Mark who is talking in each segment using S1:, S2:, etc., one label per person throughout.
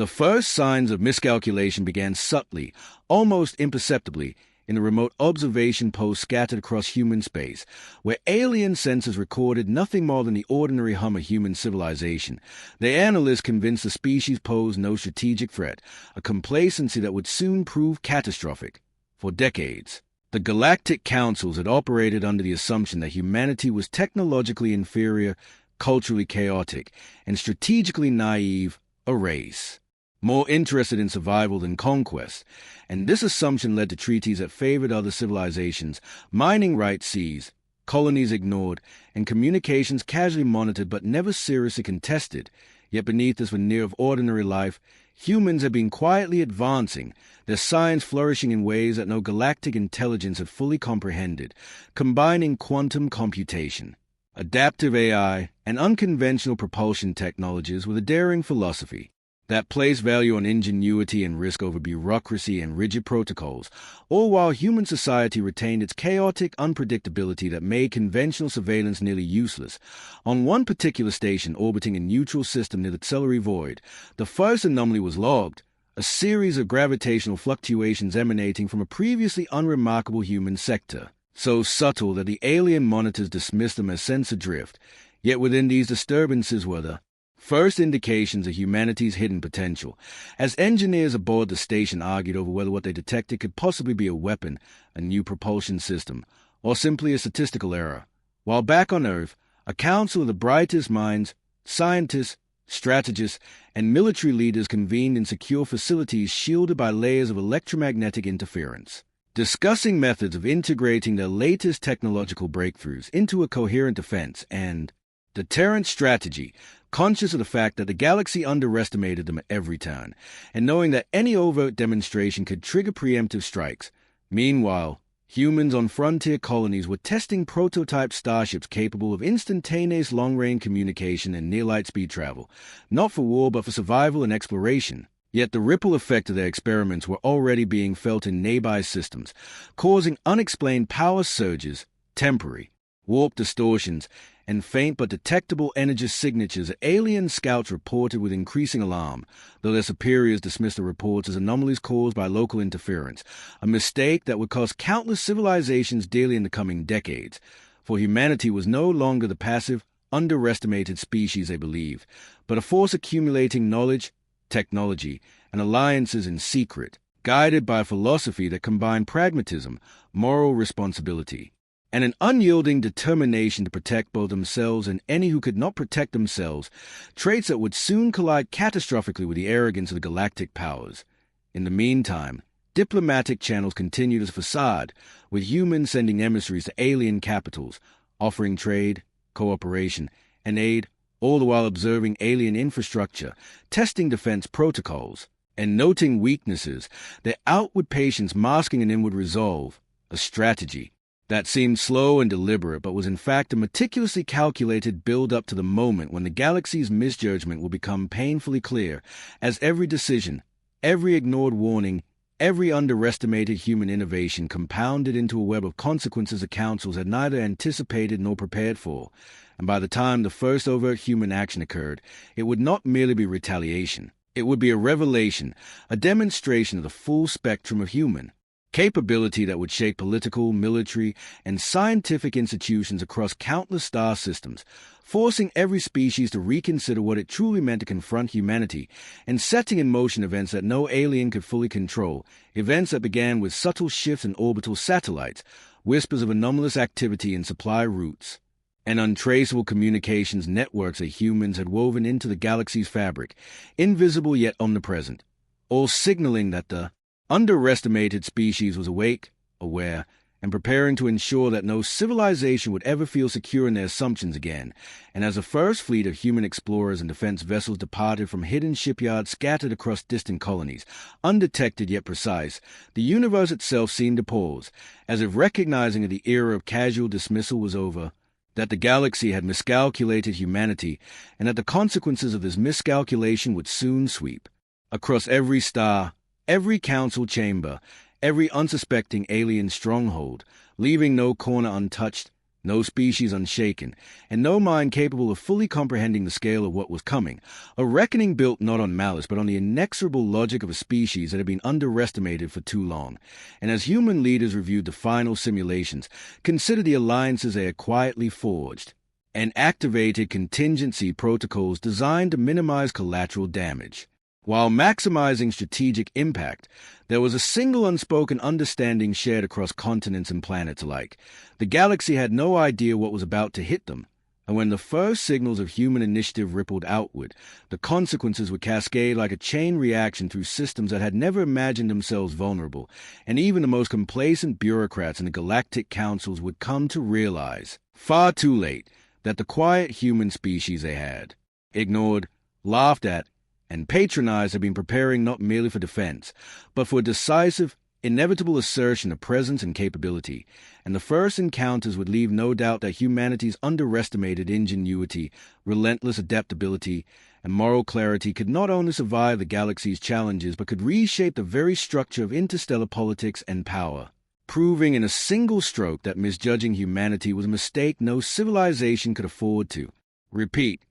S1: The first signs of miscalculation began subtly, almost imperceptibly, in the remote observation posts scattered across human space, where alien sensors recorded nothing more than the ordinary hum of human civilization. The analysts convinced the species posed no strategic threat, a complacency that would soon prove catastrophic. For decades, the Galactic Councils had operated under the assumption that humanity was technologically inferior, culturally chaotic, and strategically naive, a race more interested in survival than conquest, and this assumption led to treaties that favored other civilizations, mining rights seized, colonies ignored, and communications casually monitored but never seriously contested. Yet beneath this veneer of ordinary life, humans had been quietly advancing, their science flourishing in ways that no galactic intelligence had fully comprehended, combining quantum computation, adaptive AI, and unconventional propulsion technologies with a daring philosophy that placed value on ingenuity and risk over bureaucracy and rigid protocols, all while human society retained its chaotic unpredictability that made conventional surveillance nearly useless. On one particular station orbiting a neutral system near the stellar void, the first anomaly was logged, a series of gravitational fluctuations emanating from a previously unremarkable human sector, so subtle that the alien monitors dismissed them as sensor drift. Yet within these disturbances were the first indications of humanity's hidden potential, as engineers aboard the station argued over whether what they detected could possibly be a weapon, a new propulsion system, or simply a statistical error. While back on Earth, a council of the brightest minds, scientists, strategists, and military leaders convened in secure facilities shielded by layers of electromagnetic interference, discussing methods of integrating their latest technological breakthroughs into a coherent defense and deterrent strategy, conscious of the fact that the galaxy underestimated them at every turn, and knowing that any overt demonstration could trigger preemptive strikes. Meanwhile, humans on frontier colonies were testing prototype starships capable of instantaneous long-range communication and near-light speed travel, not for war but for survival and exploration. Yet the ripple effect of their experiments were already being felt in nearby systems, causing unexplained power surges, temporary, warp distortions, and faint but detectable energy signatures that alien scouts reported with increasing alarm, though their superiors dismissed the reports as anomalies caused by local interference, a mistake that would cost countless civilizations dearly in the coming decades, for humanity was no longer the passive, underestimated species they believed, but a force accumulating knowledge, technology, and alliances in secret, guided by a philosophy that combined pragmatism, moral responsibility, and an unyielding determination to protect both themselves and any who could not protect themselves, traits that would soon collide catastrophically with the arrogance of the galactic powers. In the meantime, diplomatic channels continued as a facade, with humans sending emissaries to alien capitals, offering trade, cooperation, and aid, all the while observing alien infrastructure, testing defense protocols, and noting weaknesses, their outward patience masking an inward resolve, a strategy that seemed slow and deliberate but was in fact a meticulously calculated build-up to the moment when the galaxy's misjudgment will become painfully clear, as every decision, every ignored warning, every underestimated human innovation compounded into a web of consequences the councils had neither anticipated nor prepared for, and by the time the first overt human action occurred, it would not merely be retaliation. It would be a revelation, a demonstration of the full spectrum of human capability that would shake political, military, and scientific institutions across countless star systems, forcing every species to reconsider what it truly meant to confront humanity, and setting in motion events that no alien could fully control, events that began with subtle shifts in orbital satellites, whispers of anomalous activity in supply routes, and untraceable communications networks that humans had woven into the galaxy's fabric, invisible yet omnipresent, all signaling that the underestimated species was awake, aware, and preparing to ensure that no civilization would ever feel secure in their assumptions again. And as the first fleet of human explorers and defense vessels departed from hidden shipyards scattered across distant colonies, undetected yet precise, the universe itself seemed to pause, as if recognizing that the era of casual dismissal was over, that the galaxy had miscalculated humanity, and that the consequences of this miscalculation would soon sweep across every star, every council chamber, every unsuspecting alien stronghold, leaving no corner untouched, no species unshaken, and no mind capable of fully comprehending the scale of what was coming, a reckoning built not on malice but on the inexorable logic of a species that had been underestimated for too long. And as human leaders reviewed the final simulations, considered the alliances they had quietly forged, and activated contingency protocols designed to minimize collateral damage, while maximizing strategic impact, there was a single unspoken understanding shared across continents and planets alike. The galaxy had no idea what was about to hit them, and when the first signals of human initiative rippled outward, the consequences would cascade like a chain reaction through systems that had never imagined themselves vulnerable, and even the most complacent bureaucrats in the galactic councils would come to realize, far too late, that the quiet human species they had ignored, laughed at, and patronized had been preparing not merely for defense, but for a decisive, inevitable assertion of presence and capability, and the first encounters would leave no doubt that humanity's underestimated ingenuity, relentless adaptability, and moral clarity could not only survive the galaxy's challenges but could reshape the very structure of interstellar politics and power, proving in a single stroke that misjudging humanity was a mistake no civilization could afford to repeat.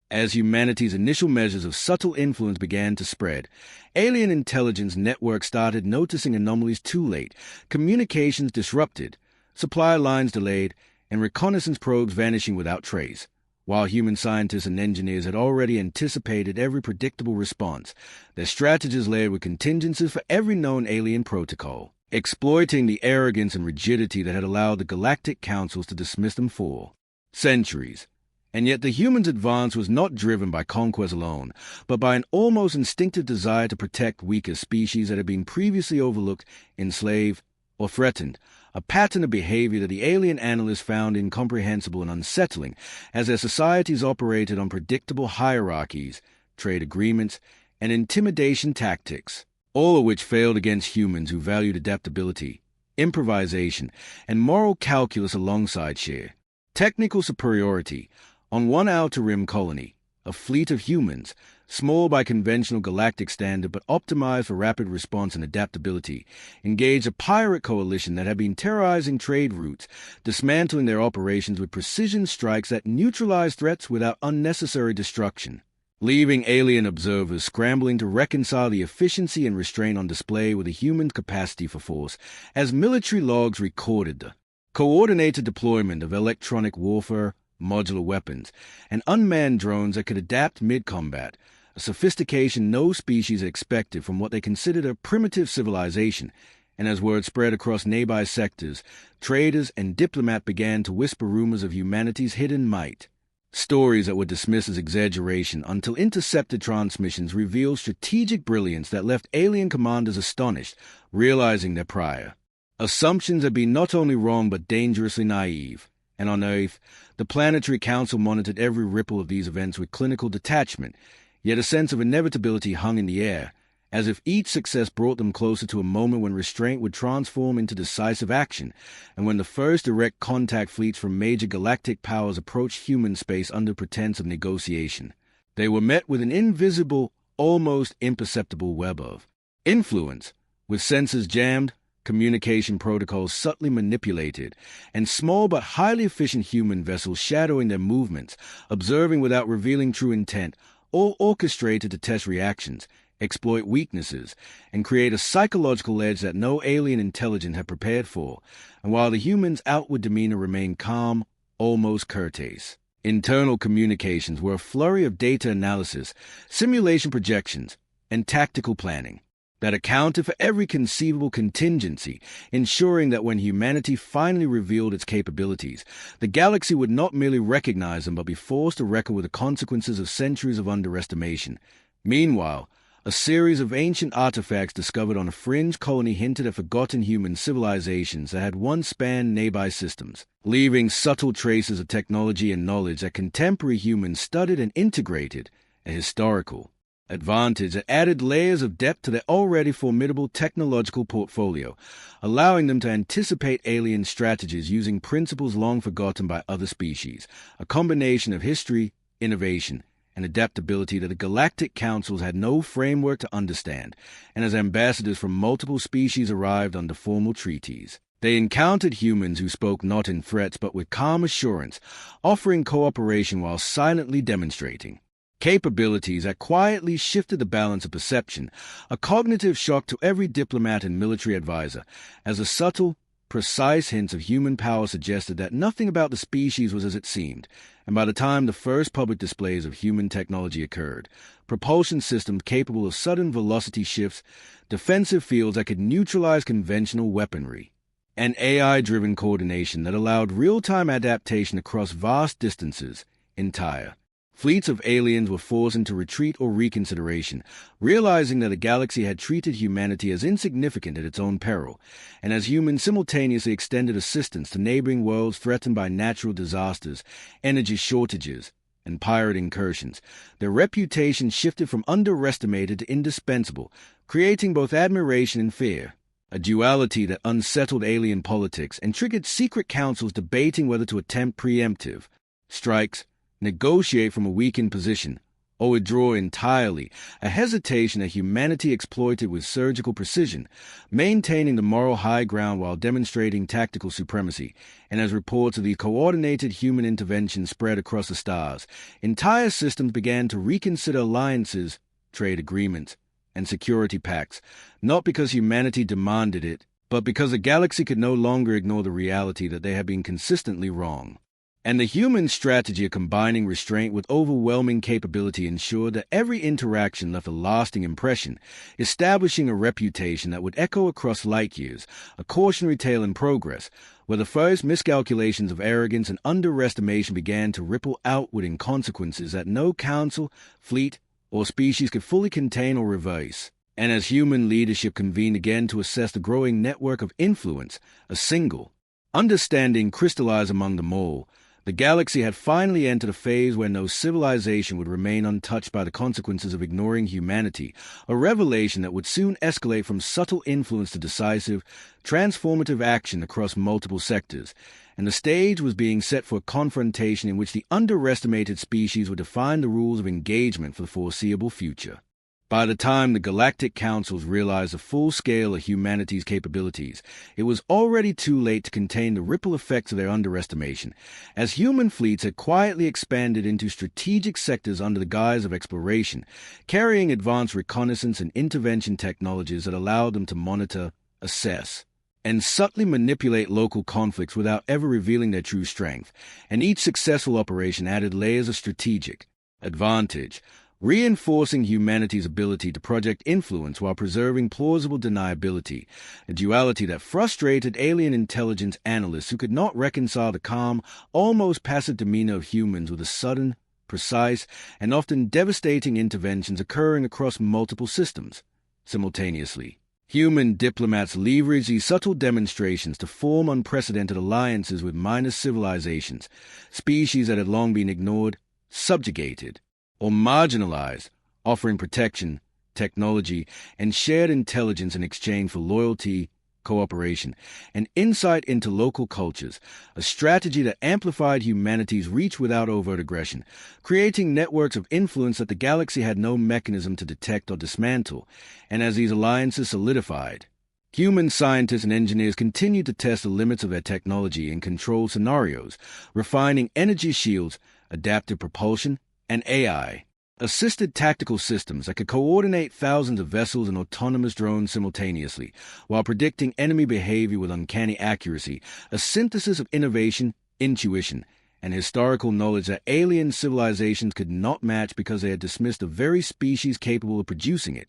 S1: As humanity's initial measures of subtle influence began to spread, alien intelligence networks started noticing anomalies too late, communications disrupted, supply lines delayed, and reconnaissance probes vanishing without trace. While human scientists and engineers had already anticipated every predictable response, their strategies layered with contingencies for every known alien protocol, exploiting the arrogance and rigidity that had allowed the galactic councils to dismiss them for centuries. And yet the humans' advance was not driven by conquest alone, but by an almost instinctive desire to protect weaker species that had been previously overlooked, enslaved, or threatened, a pattern of behavior that the alien analysts found incomprehensible and unsettling, as their societies operated on predictable hierarchies, trade agreements, and intimidation tactics, all of which failed against humans who valued adaptability, improvisation, and moral calculus alongside sheer technical superiority. On one outer rim colony, a fleet of humans, small by conventional galactic standard but optimized for rapid response and adaptability, engaged a pirate coalition that had been terrorizing trade routes, dismantling their operations with precision strikes that neutralized threats without unnecessary destruction, leaving alien observers scrambling to reconcile the efficiency and restraint on display with a human capacity for force, as military logs recorded the coordinated deployment of electronic warfare, modular weapons, and unmanned drones that could adapt mid-combat, a sophistication no species expected from what they considered a primitive civilization. And as word spread across nearby sectors, traders and diplomats began to whisper rumors of humanity's hidden might, stories that were dismissed as exaggeration until intercepted transmissions revealed strategic brilliance that left alien commanders astonished, realizing their prior assumptions had been not only wrong but dangerously naive. And on Earth, the Planetary Council monitored every ripple of these events with clinical detachment, yet a sense of inevitability hung in the air, as if each success brought them closer to a moment when restraint would transform into decisive action, and when the first direct contact fleets from major galactic powers approached human space under pretense of negotiation. They were met with an invisible, almost imperceptible web of influence, with sensors jammed, communication protocols subtly manipulated, and small but highly efficient human vessels shadowing their movements, observing without revealing true intent, all orchestrated to test reactions, exploit weaknesses, and create a psychological edge that no alien intelligence had prepared for. And while the humans' outward demeanor remained calm, almost courteous, internal communications were a flurry of data analysis, simulation projections, and tactical planning that accounted for every conceivable contingency, ensuring that when humanity finally revealed its capabilities, the galaxy would not merely recognize them but be forced to reckon with the consequences of centuries of underestimation. Meanwhile, a series of ancient artifacts discovered on a fringe colony hinted at forgotten human civilizations that had once spanned nearby systems, leaving subtle traces of technology and knowledge that contemporary humans studied and integrated, a historical advantage that added layers of depth to their already formidable technological portfolio, allowing them to anticipate alien strategies using principles long forgotten by other species, a combination of history, innovation, and adaptability that the galactic councils had no framework to understand, and as ambassadors from multiple species arrived under formal treaties, They encountered humans who spoke not in threats but with calm assurance, offering cooperation while silently demonstrating capabilities that quietly shifted the balance of perception, a cognitive shock to every diplomat and military advisor, as the subtle, precise hints of human power suggested that nothing about the species was as it seemed, and by the time the first public displays of human technology occurred, propulsion systems capable of sudden velocity shifts, defensive fields that could neutralize conventional weaponry, and AI-driven coordination that allowed real-time adaptation across vast distances, entire fleets of aliens were forced into retreat or reconsideration, realizing that the galaxy had treated humanity as insignificant at its own peril, and as humans simultaneously extended assistance to neighboring worlds threatened by natural disasters, energy shortages, and pirate incursions, their reputation shifted from underestimated to indispensable, creating both admiration and fear, a duality that unsettled alien politics and triggered secret councils debating whether to attempt preemptive strikes, negotiate from a weakened position, or withdraw entirely, a hesitation that humanity exploited with surgical precision, maintaining the moral high ground while demonstrating tactical supremacy. And as reports of the coordinated human intervention spread across the stars, entire systems began to reconsider alliances, trade agreements, and security pacts, not because humanity demanded it, but because the galaxy could no longer ignore the reality that they had been consistently wrong. And the human strategy of combining restraint with overwhelming capability ensured that every interaction left a lasting impression, establishing a reputation that would echo across light years, a cautionary tale in progress, where the first miscalculations of arrogance and underestimation began to ripple outward in consequences that no council, fleet, or species could fully contain or reverse. And as human leadership convened again to assess the growing network of influence, a single understanding crystallized among them all, the galaxy had finally entered a phase where no civilization would remain untouched by the consequences of ignoring humanity, a revelation that would soon escalate from subtle influence to decisive, transformative action across multiple sectors, and the stage was being set for a confrontation in which the underestimated species would define the rules of engagement for the foreseeable future. By the time the Galactic Councils realized the full scale of humanity's capabilities, it was already too late to contain the ripple effects of their underestimation, as human fleets had quietly expanded into strategic sectors under the guise of exploration, carrying advanced reconnaissance and intervention technologies that allowed them to monitor, assess, and subtly manipulate local conflicts without ever revealing their true strength, and each successful operation added layers of strategic advantage, reinforcing humanity's ability to project influence while preserving plausible deniability, a duality that frustrated alien intelligence analysts who could not reconcile the calm, almost passive demeanor of humans with the sudden, precise, and often devastating interventions occurring across multiple systems simultaneously. Human diplomats leveraged these subtle demonstrations to form unprecedented alliances with minor civilizations, species that had long been ignored, subjugated, or marginalized, offering protection, technology, and shared intelligence in exchange for loyalty, cooperation, and insight into local cultures, a strategy that amplified humanity's reach without overt aggression, creating networks of influence that the galaxy had no mechanism to detect or dismantle. And as these alliances solidified, human scientists and engineers continued to test the limits of their technology in controlled scenarios, refining energy shields, adaptive propulsion, and AI-assisted tactical systems that could coordinate thousands of vessels and autonomous drones simultaneously, while predicting enemy behavior with uncanny accuracy, a synthesis of innovation, intuition, and historical knowledge that alien civilizations could not match because they had dismissed the very species capable of producing it.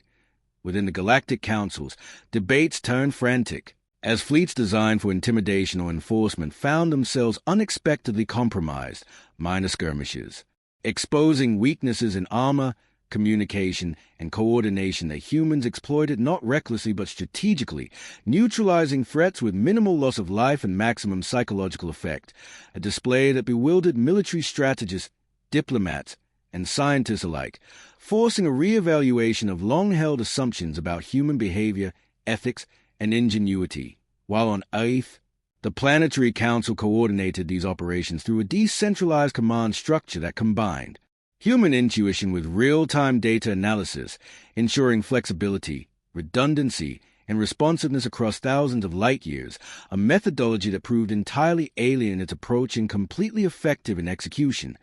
S1: Within the Galactic Councils, debates turned frantic, as fleets designed for intimidation or enforcement found themselves unexpectedly compromised, minor skirmishes, exposing weaknesses in armor, communication, and coordination that humans exploited not recklessly but strategically, neutralizing threats with minimal loss of life and maximum psychological effect, a display that bewildered military strategists, diplomats, and scientists alike, forcing a re-evaluation of long-held assumptions about human behavior, ethics, and ingenuity. While on Earth, the Planetary Council coordinated these operations through a decentralized command structure that combined human intuition with real-time data analysis, ensuring flexibility, redundancy, and responsiveness across thousands of light years, a methodology that proved entirely alien in its approach and completely effective in execution.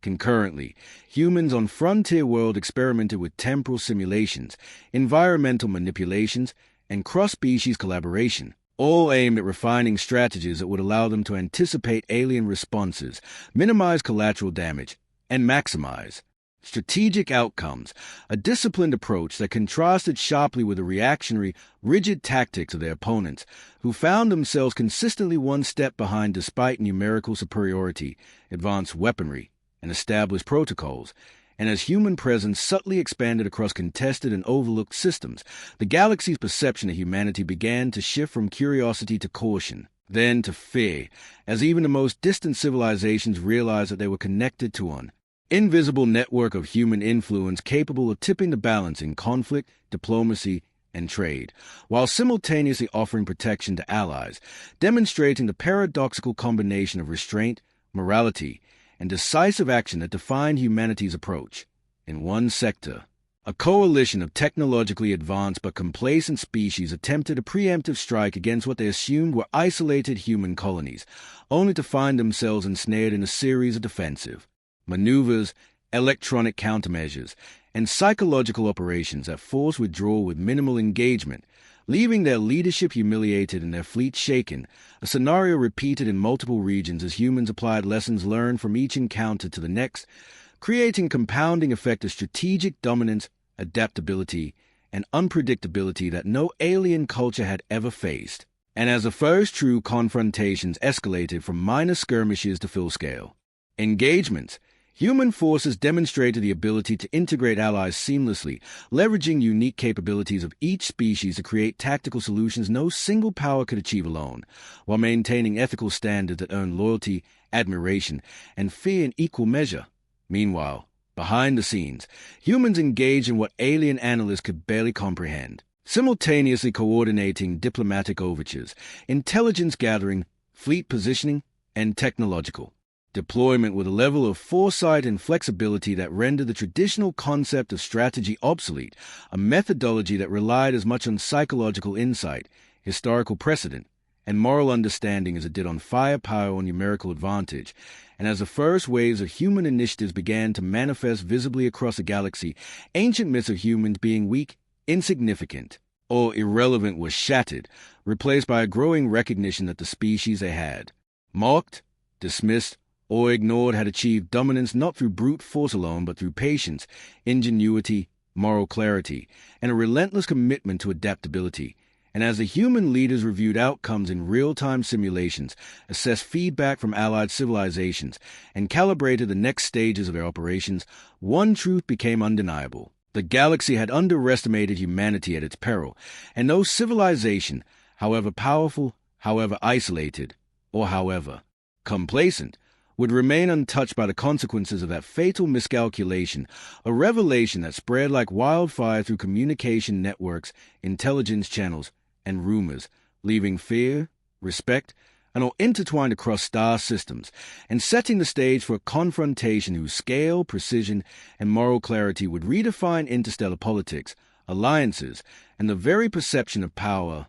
S1: Concurrently, humans on Frontier World experimented with temporal simulations, environmental manipulations, and cross-species collaboration, all aimed at refining strategies that would allow them to anticipate alien responses, minimize collateral damage, and maximize strategic outcomes, a disciplined approach that contrasted sharply with the reactionary, rigid tactics of their opponents, who found themselves consistently one step behind despite numerical superiority, advanced weaponry, and established protocols. And as human presence subtly expanded across contested and overlooked systems, the galaxy's perception of humanity began to shift from curiosity to caution, then to fear, as even the most distant civilizations realized that they were connected to an invisible network of human influence capable of tipping the balance in conflict, diplomacy, and trade, while simultaneously offering protection to allies, demonstrating the paradoxical combination of restraint, morality, and decisive action that defined humanity's approach. In one sector, a coalition of technologically advanced but complacent species attempted a preemptive strike against what they assumed were isolated human colonies, only to find themselves ensnared in a series of defensive maneuvers, electronic countermeasures, and psychological operations that forced withdrawal with minimal engagement, leaving their leadership humiliated and their fleet shaken, a scenario repeated in multiple regions as humans applied lessons learned from each encounter to the next, creating compounding effect of strategic dominance, adaptability, and unpredictability that no alien culture had ever faced. And as the first true confrontations escalated from minor skirmishes to full-scale engagements, human forces demonstrated the ability to integrate allies seamlessly, leveraging unique capabilities of each species to create tactical solutions no single power could achieve alone, while maintaining ethical standards that earn loyalty, admiration, and fear in equal measure. Meanwhile, behind the scenes, humans engaged in what alien analysts could barely comprehend, simultaneously coordinating diplomatic overtures, intelligence gathering, fleet positioning, and technological deployment with a level of foresight and flexibility that rendered the traditional concept of strategy obsolete, a methodology that relied as much on psychological insight, historical precedent, and moral understanding as it did on firepower or numerical advantage. And as the first waves of human initiatives began to manifest visibly across the galaxy, ancient myths of humans being weak, insignificant, or irrelevant were shattered, replaced by a growing recognition that the species they had mocked, dismissed, or ignored had achieved dominance not through brute force alone, but through patience, ingenuity, moral clarity, and a relentless commitment to adaptability. And as the human leaders reviewed outcomes in real-time simulations, assessed feedback from allied civilizations, and calibrated the next stages of their operations, one truth became undeniable. The galaxy had underestimated humanity at its peril, and no civilization, however powerful, however isolated, or however complacent, would remain untouched by the consequences of that fatal miscalculation, a revelation that spread like wildfire through communication networks, intelligence channels, and rumors, leaving fear, respect, and all intertwined across star systems, and setting the stage for a confrontation whose scale, precision, and moral clarity would redefine interstellar politics, alliances, and the very perception of power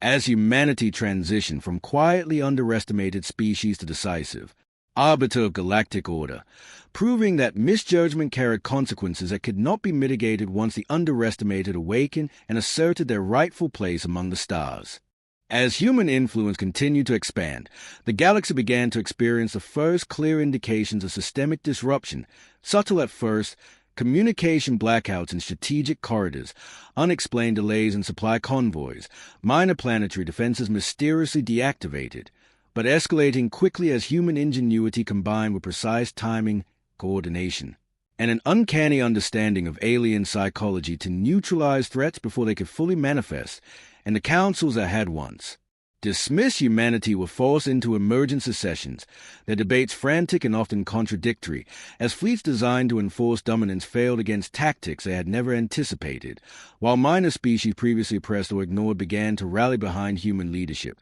S1: as humanity transitioned from quietly underestimated species to decisive arbiter of galactic order, proving that misjudgment carried consequences that could not be mitigated once the underestimated awakened and asserted their rightful place among the stars. As human influence continued to expand, the galaxy began to experience the first clear indications of systemic disruption, subtle at first, communication blackouts in strategic corridors, unexplained delays in supply convoys, minor planetary defenses mysteriously deactivated, but escalating quickly as human ingenuity combined with precise timing, coordination, and an uncanny understanding of alien psychology to neutralize threats before they could fully manifest, and the councils that had once dismissed humanity were forced into emergent secessions, their debates frantic and often contradictory, as fleets designed to enforce dominance failed against tactics they had never anticipated, while minor species previously oppressed or ignored began to rally behind human leadership,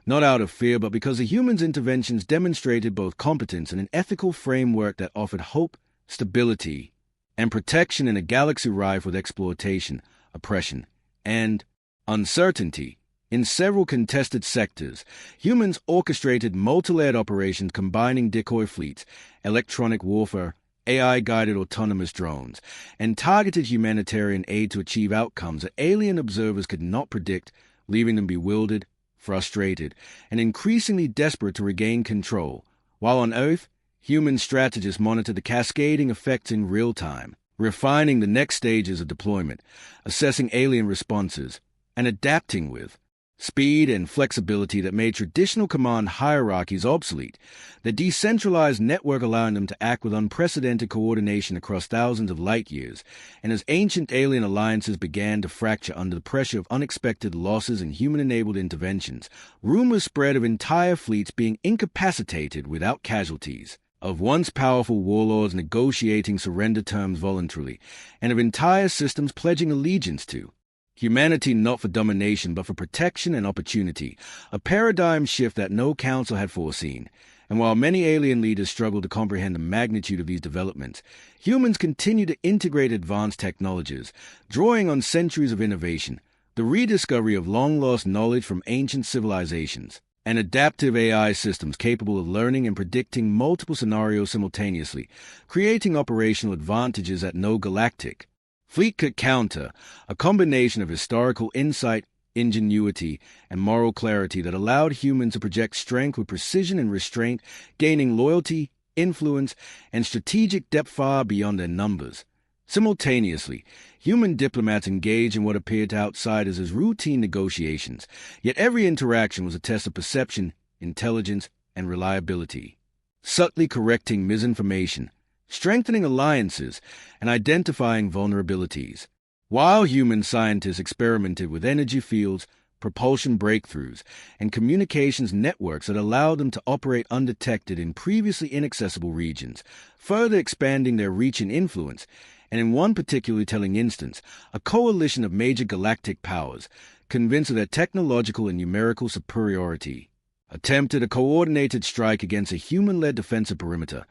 S1: not out of fear, but because the humans' interventions demonstrated both competence and an ethical framework that offered hope, stability, and protection in a galaxy rife with exploitation, oppression, and Uncertainty. In several contested sectors, humans orchestrated multi-layered operations combining decoy fleets, electronic warfare, AI-guided autonomous drones, and targeted humanitarian aid to achieve outcomes that alien observers could not predict, leaving them bewildered, frustrated, and increasingly desperate to regain control. While on Earth, human strategists monitor the cascading effects in real time, refining the next stages of deployment, assessing alien responses, and adapting with speed and flexibility that made traditional command hierarchies obsolete, the decentralized network allowing them to act with unprecedented coordination across thousands of light years, and as ancient alien alliances began to fracture under the pressure of unexpected losses and human-enabled interventions, rumors spread of entire fleets being incapacitated without casualties, of once powerful warlords negotiating surrender terms voluntarily, and of entire systems pledging allegiance to humanity not for domination but for protection and opportunity, a paradigm shift that no council had foreseen. And while many alien leaders struggled to comprehend the magnitude of these developments, humans continue to integrate advanced technologies, drawing on centuries of innovation, the rediscovery of long-lost knowledge from ancient civilizations, and adaptive AI systems capable of learning and predicting multiple scenarios simultaneously, creating operational advantages that no galactic fleet could counter, a combination of historical insight, ingenuity, and moral clarity that allowed humans to project strength with precision and restraint, gaining loyalty, influence, and strategic depth far beyond their numbers. Simultaneously, human diplomats engaged in what appeared to outsiders as routine negotiations, yet every interaction was a test of perception, intelligence, and reliability. Subtly correcting misinformation, strengthening alliances, and identifying vulnerabilities. While human scientists experimented with energy fields, propulsion breakthroughs, and communications networks that allowed them to operate undetected in previously inaccessible regions, further expanding their reach and influence, and in one particularly telling instance, a coalition of major galactic powers, convinced of their technological and numerical superiority, attempted a coordinated strike against a human-led defensive perimeter,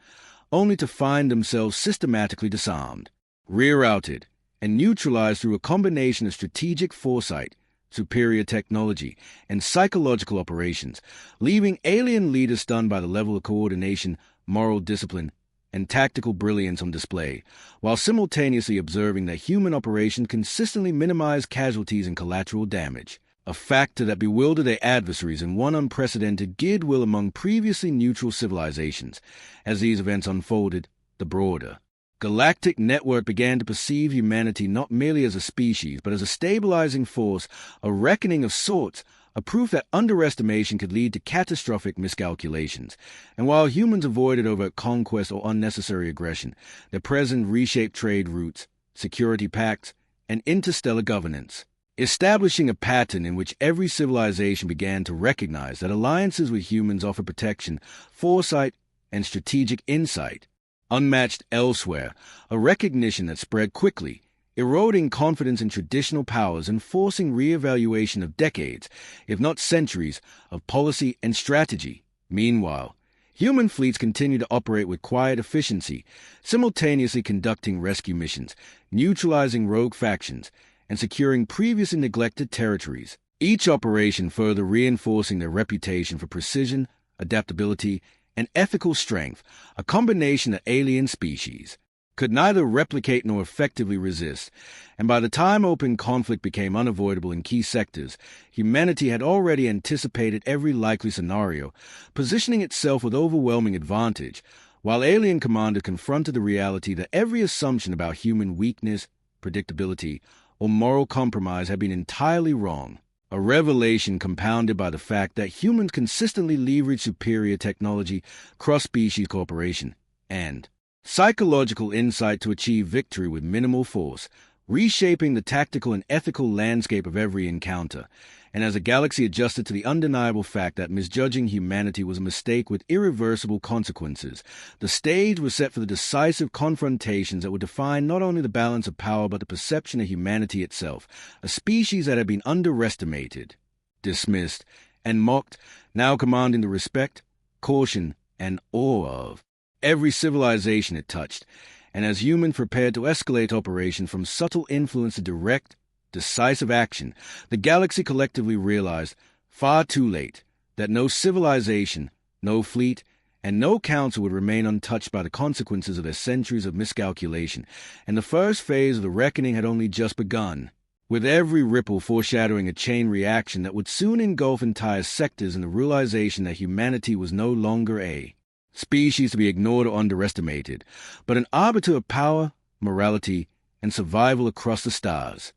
S1: only to find themselves systematically disarmed, rerouted, and neutralized through a combination of strategic foresight, superior technology, and psychological operations, leaving alien leaders stunned by the level of coordination, moral discipline, and tactical brilliance on display, while simultaneously observing that human operations consistently minimize casualties and collateral damage, a factor that bewildered their adversaries and won unprecedented goodwill among previously neutral civilizations. As these events unfolded, the broader galactic network began to perceive humanity not merely as a species, but as a stabilizing force, a reckoning of sorts, a proof that underestimation could lead to catastrophic miscalculations. And while humans avoided overt conquest or unnecessary aggression, their presence reshaped trade routes, security pacts, and interstellar governance, establishing a pattern in which every civilization began to recognize that alliances with humans offer protection, foresight, and strategic insight, unmatched elsewhere, a recognition that spread quickly, eroding confidence in traditional powers and forcing re-evaluation of decades, if not centuries, of policy and strategy. Meanwhile, human fleets continue to operate with quiet efficiency, simultaneously conducting rescue missions, neutralizing rogue factions, and securing previously neglected territories, each operation further reinforcing their reputation for precision, adaptability, and ethical strength, a combination that alien species could neither replicate nor effectively resist. And by the time open conflict became unavoidable in key sectors, humanity had already anticipated every likely scenario, positioning itself with overwhelming advantage, while alien commanders confronted the reality that every assumption about human weakness, predictability, or moral compromise had been entirely wrong. A revelation compounded by the fact that humans consistently leverage superior technology, cross-species cooperation, and psychological insight to achieve victory with minimal force, reshaping the tactical and ethical landscape of every encounter. And as the galaxy adjusted to the undeniable fact that misjudging humanity was a mistake with irreversible consequences, the stage was set for the decisive confrontations that would define not only the balance of power but the perception of humanity itself, a species that had been underestimated, dismissed, and mocked, now commanding the respect, caution, and awe of every civilization it touched. And as humans prepared to escalate operations from subtle influence to direct, decisive action, the galaxy collectively realized, far too late, that no civilization, no fleet, and no council would remain untouched by the consequences of their centuries of miscalculation, and the first phase of the reckoning had only just begun, with every ripple foreshadowing a chain reaction that would soon engulf entire sectors in the realization that humanity was no longer a species to be ignored or underestimated, but an arbiter of power, morality, and survival across the stars.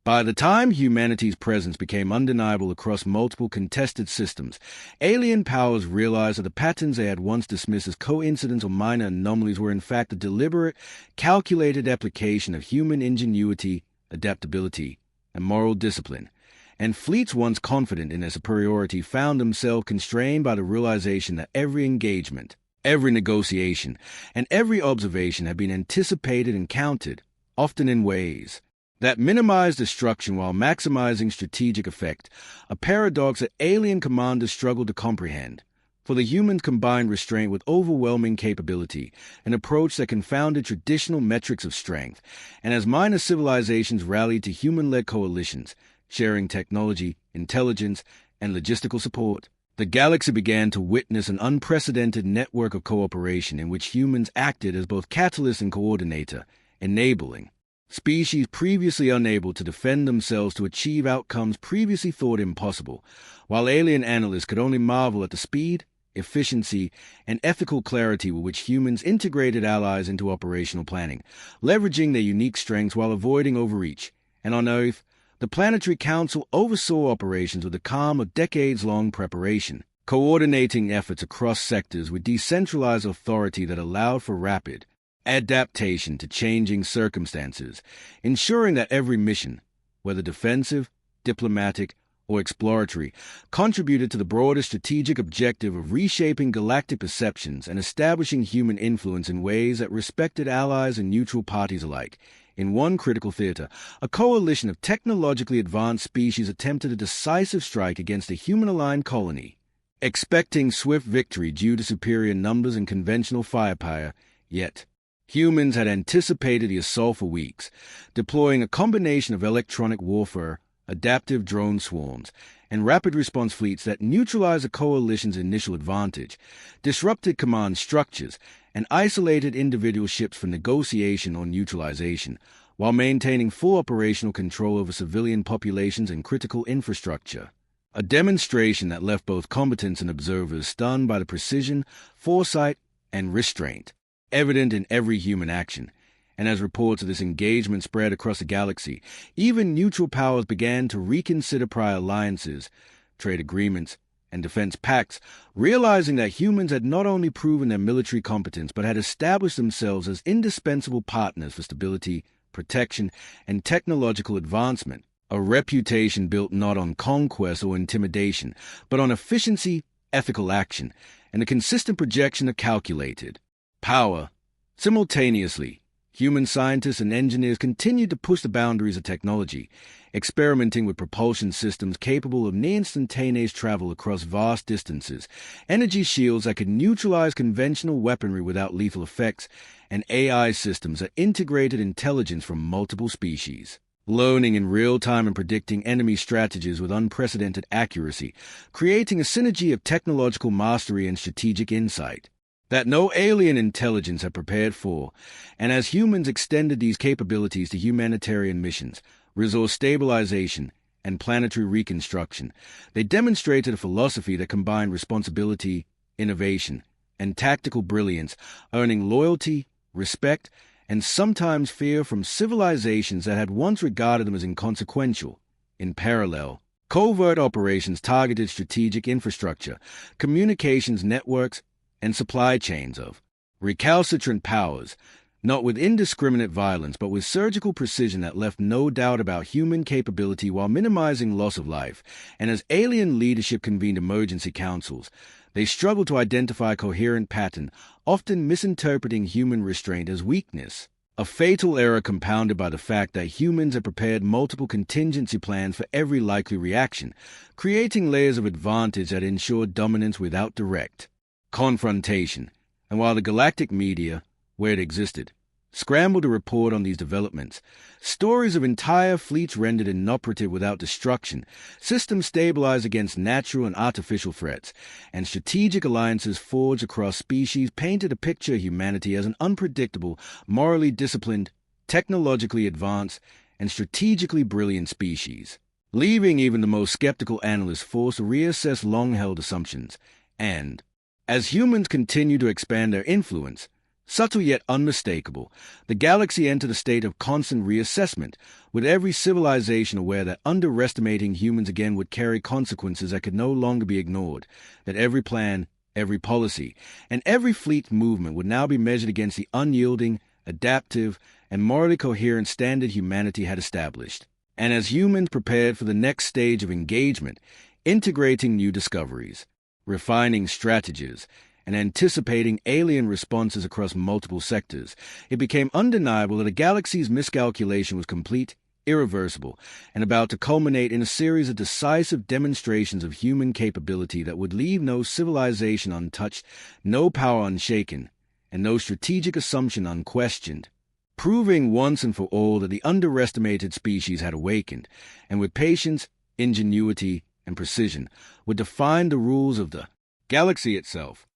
S1: By the time humanity's presence became undeniable across multiple contested systems, alien powers realized that the patterns they had once dismissed as coincidence or minor anomalies were in fact a deliberate, calculated application of human ingenuity, adaptability, and moral discipline, and fleets once confident in their superiority found themselves constrained by the realization that every engagement, every negotiation, and every observation had been anticipated and counted, often in ways that minimized destruction while maximizing strategic effect, a paradox that alien commanders struggled to comprehend. For the humans combined restraint with overwhelming capability, an approach that confounded traditional metrics of strength, and as minor civilizations rallied to human-led coalitions, sharing technology, intelligence, and logistical support, the galaxy began to witness an unprecedented network of cooperation in which humans acted as both catalyst and coordinator, enabling species previously unable to defend themselves to achieve outcomes previously thought impossible, while alien analysts could only marvel at the speed, efficiency, and ethical clarity with which humans integrated allies into operational planning, leveraging their unique strengths while avoiding overreach. And on Earth, the Planetary Council oversaw operations with the calm of decades-long preparation, coordinating efforts across sectors with decentralized authority that allowed for rapid adaptation to changing circumstances, ensuring that every mission, whether defensive, diplomatic, or exploratory, contributed to the broader strategic objective of reshaping galactic perceptions and establishing human influence in ways that respected allies and neutral parties alike. In one critical theater, a coalition of technologically advanced species attempted a decisive strike against a human-aligned colony, expecting swift victory due to superior numbers and conventional firepower, yet humans had anticipated the assault for weeks, deploying a combination of electronic warfare, adaptive drone swarms, and rapid response fleets that neutralized the coalition's initial advantage, disrupted command structures, and isolated individual ships for negotiation or neutralization, while maintaining full operational control over civilian populations and critical infrastructure. A demonstration that left both combatants and observers stunned by the precision, foresight, and restraint evident in every human action. And as reports of this engagement spread across the galaxy, even neutral powers began to reconsider prior alliances, trade agreements, and defense pacts, realizing that humans had not only proven their military competence but had established themselves as indispensable partners for stability, protection, and technological advancement, a reputation built not on conquest or intimidation, but on efficiency, ethical action, and the consistent projection of calculated power. Simultaneously, human scientists and engineers continued to push the boundaries of technology, experimenting with propulsion systems capable of near-instantaneous travel across vast distances, energy shields that could neutralize conventional weaponry without lethal effects, and AI systems that integrated intelligence from multiple species, learning in real time and predicting enemy strategies with unprecedented accuracy, creating a synergy of technological mastery and strategic insight that no alien intelligence had prepared for. And as humans extended these capabilities to humanitarian missions, resource stabilization, and planetary reconstruction, they demonstrated a philosophy that combined responsibility, innovation, and tactical brilliance, earning loyalty, respect, and sometimes fear from civilizations that had once regarded them as inconsequential. In parallel, covert operations targeted strategic infrastructure, communications networks, and supply chains of recalcitrant powers, not with indiscriminate violence, but with surgical precision that left no doubt about human capability while minimizing loss of life. And as alien leadership convened emergency councils, they struggled to identify a coherent pattern, often misinterpreting human restraint as weakness, a fatal error compounded by the fact that humans had prepared multiple contingency plans for every likely reaction, creating layers of advantage that ensured dominance without direct confrontation. And while the galactic media, where it existed, scrambled to report on these developments. Stories of entire fleets rendered inoperative without destruction, systems stabilized against natural and artificial threats, and strategic alliances forged across species painted a picture of humanity as an unpredictable, morally disciplined, technologically advanced, and strategically brilliant species, leaving even the most skeptical analysts forced to reassess long-held assumptions. And, as humans continue to expand their influence, subtle yet unmistakable, the galaxy entered a state of constant reassessment, with every civilization aware that underestimating humans again would carry consequences that could no longer be ignored, that every plan, every policy, and every fleet movement would now be measured against the unyielding, adaptive, and morally coherent standard humanity had established. And as humans prepared for the next stage of engagement, integrating new discoveries, refining strategies, and anticipating alien responses across multiple sectors, it became undeniable that the galaxy's miscalculation was complete, irreversible, and about to culminate in a series of decisive demonstrations of human capability that would leave no civilization untouched, no power unshaken, and no strategic assumption unquestioned, proving once and for all that the underestimated species had awakened, and with patience, ingenuity, and precision, would define the rules of the galaxy itself.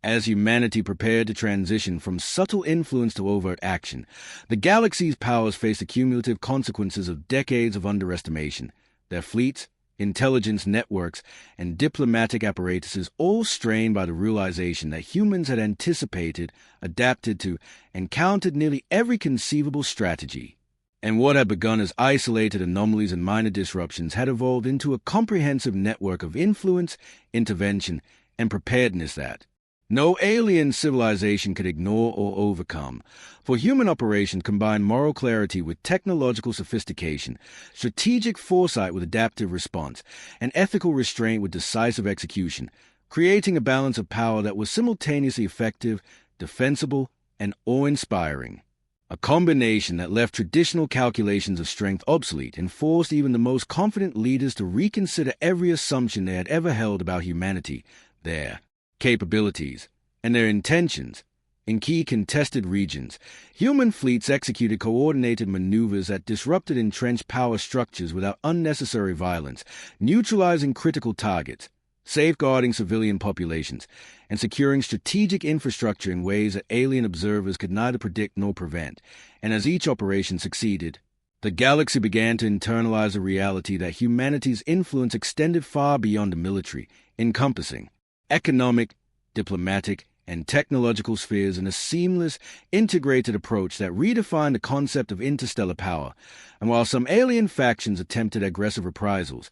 S1: As humanity prepared to transition from subtle influence to overt action, the galaxy's powers faced the cumulative consequences of decades of underestimation. Their fleets, intelligence networks, and diplomatic apparatuses all strained by the realization that humans had anticipated, adapted to, and countered nearly every conceivable strategy. And what had begun as isolated anomalies and minor disruptions had evolved into a comprehensive network of influence, intervention, and preparedness that no alien civilization could ignore or overcome, for human operations combined moral clarity with technological sophistication, strategic foresight with adaptive response, and ethical restraint with decisive execution, creating a balance of power that was simultaneously effective, defensible, and awe-inspiring. A combination that left traditional calculations of strength obsolete and forced even the most confident leaders to reconsider every assumption they had ever held about humanity, their capabilities, and their intentions. In key contested regions, human fleets executed coordinated maneuvers that disrupted entrenched power structures without unnecessary violence, neutralizing critical targets, safeguarding civilian populations, and securing strategic infrastructure in ways that alien observers could neither predict nor prevent. And as each operation succeeded, the galaxy began to internalize the reality that humanity's influence extended far beyond the military, encompassing economic, diplomatic, and technological spheres in a seamless, integrated approach that redefined the concept of interstellar power. And while some alien factions attempted aggressive reprisals,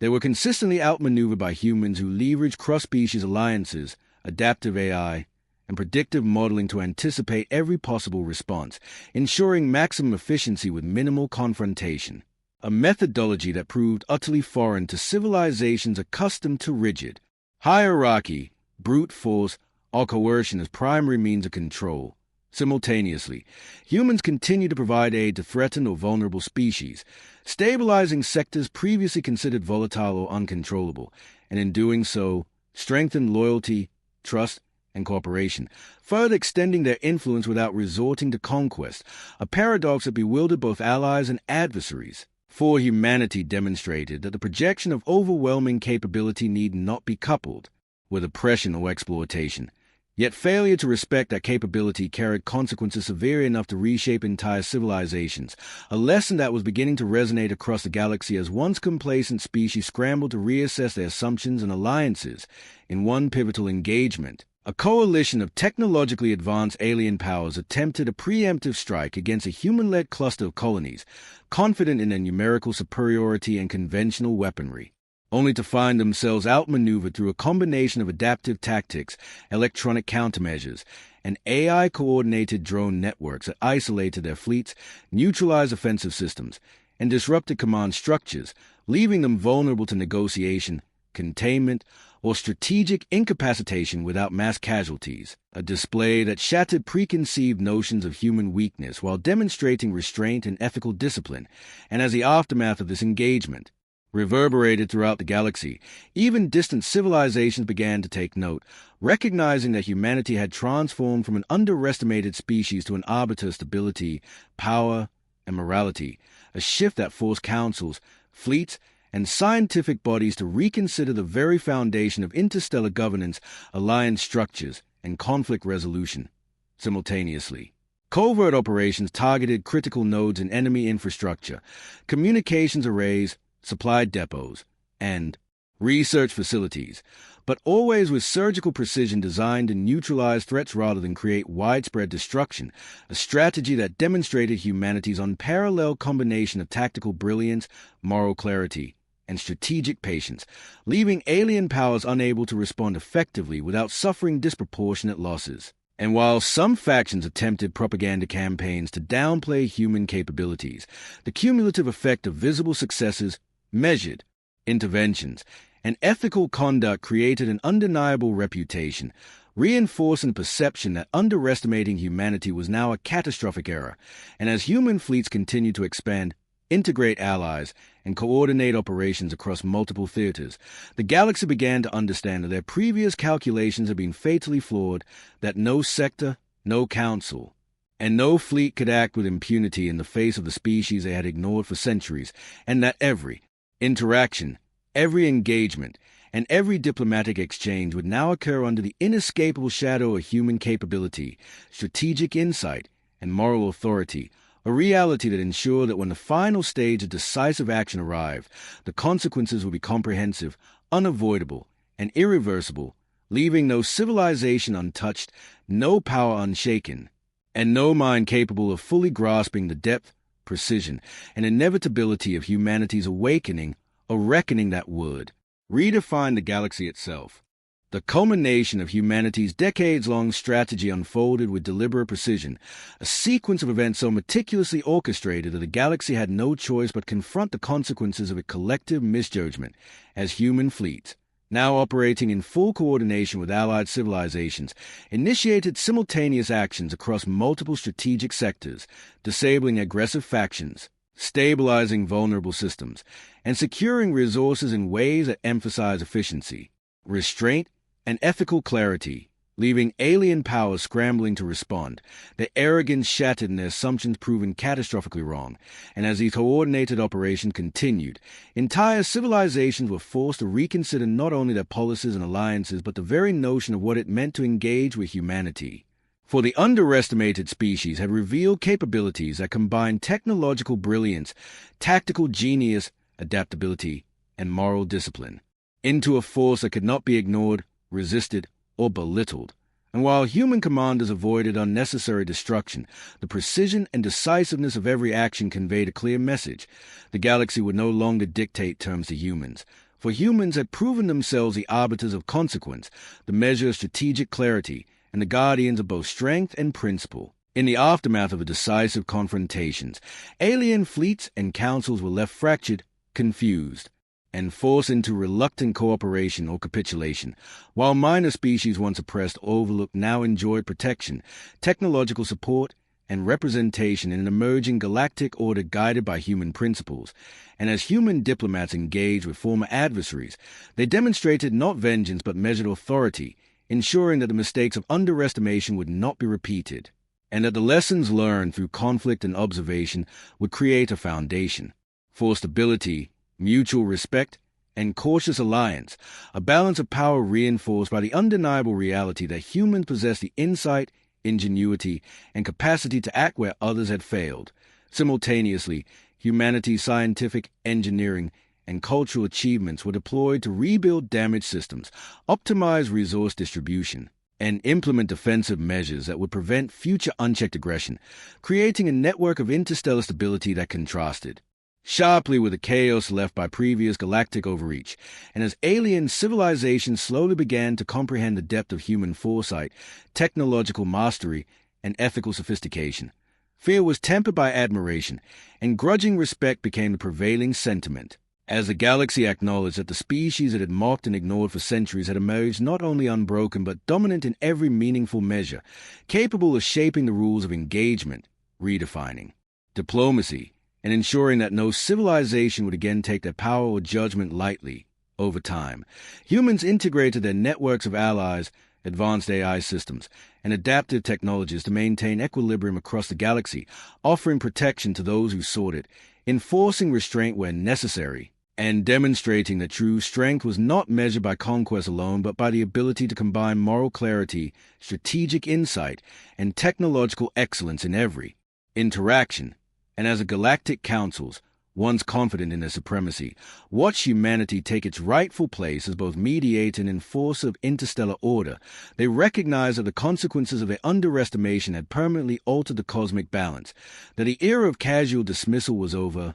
S1: they were consistently outmaneuvered by humans who leveraged cross-species alliances, adaptive AI, and predictive modeling to anticipate every possible response, ensuring maximum efficiency with minimal confrontation. A methodology that proved utterly foreign to civilizations accustomed to rigid hierarchy, brute force, or coercion as primary means of control. Simultaneously, humans continue to provide aid to threatened or vulnerable species, stabilizing sectors previously considered volatile or uncontrollable, and in doing so, strengthen loyalty, trust, and cooperation, further extending their influence without resorting to conquest, a paradox that bewildered both allies and adversaries. For humanity demonstrated that the projection of overwhelming capability need not be coupled with oppression or exploitation. Yet failure to respect that capability carried consequences severe enough to reshape entire civilizations, a lesson that was beginning to resonate across the galaxy as once complacent species scrambled to reassess their assumptions and alliances in one pivotal engagement. A coalition of technologically advanced alien powers attempted a preemptive strike against a human-led cluster of colonies, confident in their numerical superiority and conventional weaponry, only to find themselves outmaneuvered through a combination of adaptive tactics, electronic countermeasures, and AI-coordinated drone networks that isolated their fleets, neutralized offensive systems, and disrupted command structures, leaving them vulnerable to negotiation, containment, or strategic incapacitation without mass casualties, a display that shattered preconceived notions of human weakness while demonstrating restraint and ethical discipline. And as the aftermath of this engagement, reverberated throughout the galaxy. Even distant civilizations began to take note, recognizing that humanity had transformed from an underestimated species to an arbiter of stability, power, and morality, a shift that forced councils, fleets, and scientific bodies to reconsider the very foundation of interstellar governance, alliance structures, and conflict resolution. Simultaneously, covert operations targeted critical nodes in enemy infrastructure, communications arrays, supply depots, and research facilities, but always with surgical precision designed to neutralize threats rather than create widespread destruction, a strategy that demonstrated humanity's unparalleled combination of tactical brilliance, moral clarity, and strategic patience, leaving alien powers unable to respond effectively without suffering disproportionate losses. And while some factions attempted propaganda campaigns to downplay human capabilities, the cumulative effect of visible successes, measured interventions, and ethical conduct created an undeniable reputation, reinforcing the perception that underestimating humanity was now a catastrophic error. And as human fleets continued to expand, integrate allies, and coordinate operations across multiple theaters, the galaxy began to understand that their previous calculations had been fatally flawed, that no sector, no council, and no fleet could act with impunity in the face of the species they had ignored for centuries, and that every interaction, every engagement, and every diplomatic exchange would now occur under the inescapable shadow of human capability, strategic insight, and moral authority, a reality that ensured that when the final stage of decisive action arrived, the consequences would be comprehensive, unavoidable, and irreversible, leaving no civilization untouched, no power unshaken, and no mind capable of fully grasping the depth, precision, and inevitability of humanity's awakening, a reckoning that would redefine the galaxy itself. The culmination of humanity's decades-long strategy unfolded with deliberate precision, a sequence of events so meticulously orchestrated that the galaxy had no choice but confront the consequences of a collective misjudgment, as human fleets, now operating in full coordination with allied civilizations, initiated simultaneous actions across multiple strategic sectors, disabling aggressive factions, stabilizing vulnerable systems, and securing resources in ways that emphasize efficiency, restraint, and ethical clarity, leaving alien powers scrambling to respond, their arrogance shattered and their assumptions proven catastrophically wrong. And as these coordinated operations continued, entire civilizations were forced to reconsider not only their policies and alliances, but the very notion of what it meant to engage with humanity. For the underestimated species had revealed capabilities that combined technological brilliance, tactical genius, adaptability, and moral discipline into a force that could not be ignored, resisted, or belittled. And while human commanders avoided unnecessary destruction, the precision and decisiveness of every action conveyed a clear message. The galaxy would no longer dictate terms to humans, for humans had proven themselves the arbiters of consequence, the measure of strategic clarity, and the guardians of both strength and principle. In the aftermath of the decisive confrontations, alien fleets and councils were left fractured, confused, and forced into reluctant cooperation or capitulation, while minor species once oppressed or overlooked now enjoyed protection, technological support, and representation in an emerging galactic order guided by human principles. And as human diplomats engaged with former adversaries, they demonstrated not vengeance but measured authority, ensuring that the mistakes of underestimation would not be repeated, and that the lessons learned through conflict and observation would create a foundation for stability, mutual respect, and cautious alliance, a balance of power reinforced by the undeniable reality that humans possess the insight, ingenuity, and capacity to act where others had failed. Simultaneously, humanity's scientific, engineering, and cultural achievements were deployed to rebuild damaged systems, optimize resource distribution, and implement defensive measures that would prevent future unchecked aggression, creating a network of interstellar stability that contrasted sharply with the chaos left by previous galactic overreach. And as alien civilizations slowly began to comprehend the depth of human foresight, technological mastery, and ethical sophistication, fear was tempered by admiration, and grudging respect became the prevailing sentiment. As the galaxy acknowledged that the species it had mocked and ignored for centuries had emerged not only unbroken but dominant in every meaningful measure, capable of shaping the rules of engagement, redefining diplomacy, and ensuring that no civilization would again take their power or judgment lightly. Over time, humans integrated their networks of allies, advanced AI systems, and adaptive technologies to maintain equilibrium across the galaxy, offering protection to those who sought it, enforcing restraint where necessary, and demonstrating that true strength was not measured by conquest alone, but by the ability to combine moral clarity, strategic insight, and technological excellence in every interaction. And as the galactic councils, once confident in their supremacy, watch humanity take its rightful place as both mediator and enforcer of interstellar order, they recognized that the consequences of their underestimation had permanently altered the cosmic balance, that the era of casual dismissal was over,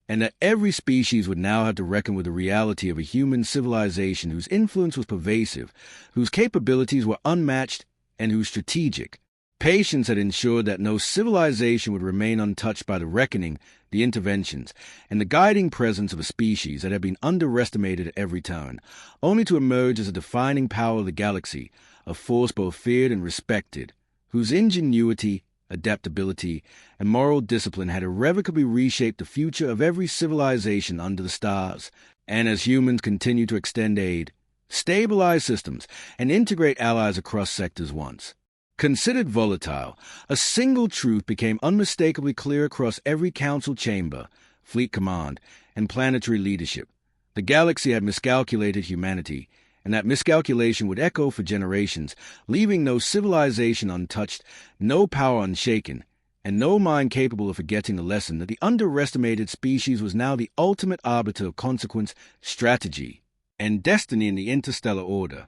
S1: and that every species would now have to reckon with the reality of a human civilization whose influence was pervasive, whose capabilities were unmatched, and whose strategic patience had ensured that no civilization would remain untouched by the reckoning, the interventions, and the guiding presence of a species that had been underestimated at every turn, only to emerge as a defining power of the galaxy, a force both feared and respected, whose ingenuity, adaptability, and moral discipline had irrevocably reshaped the future of every civilization under the stars. And as humans continue to extend aid, stabilize systems, and integrate allies across sectors once considered volatile, a single truth became unmistakably clear across every council chamber, fleet command, and planetary leadership. The galaxy had miscalculated humanity, and that miscalculation would echo for generations, leaving no civilization untouched, no power unshaken, and no mind capable of forgetting the lesson that the underestimated species was now the ultimate arbiter of consequence, strategy, and destiny in the interstellar order.